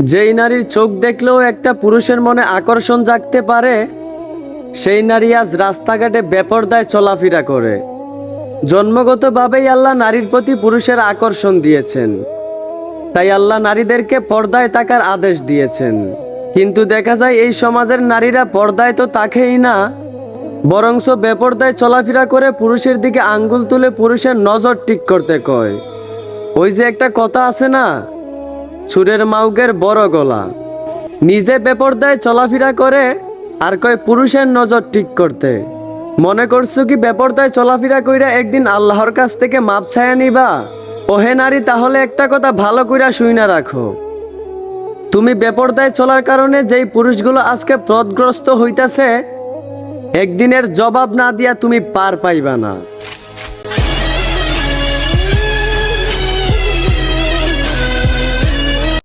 যেই নারীর চোখ দেখলেও একটা পুরুষের মনে আকর্ষণ জাগতে পারে, সেই নারী আজ রাস্তাঘাটে বেপরদায় চলাফেরা করে। জন্মগতভাবেই আল্লাহ নারীর প্রতি পুরুষের আকর্ষণ দিয়েছেন, তাই আল্লাহ নারীদেরকে পর্দায় থাকার আদেশ দিয়েছেন। কিন্তু দেখা যায় এই সমাজের নারীরা পর্দায় তো থাকেই না, বরংস বেপর্দায় চলাফেরা করে পুরুষের দিকে আঙ্গুল তুলে পুরুষের নজর ঠিক করতে কয়। ওই যে একটা কথা আছে না, চুরের মাউগের বড় গলা। নিজে বেপর্দায় চলাফেরা করে আর কয় পুরুষের নজর ঠিক করতে। মনে করছো কি বেপর্দায় চলাফেরা কইরা একদিন আল্লাহর কাছ থেকে মাপ ছায়া নিবা? ওহে নারী, তাহলে একটা কথা ভালো কইরা শুইনা রাখো, তুমি বেপর্দায় চলার কারণে যেই পুরুষগুলো আজকে পথগ্রস্ত হইতাছে, একদিনের জবাব না দিয়া তুমি পার পাইবা না।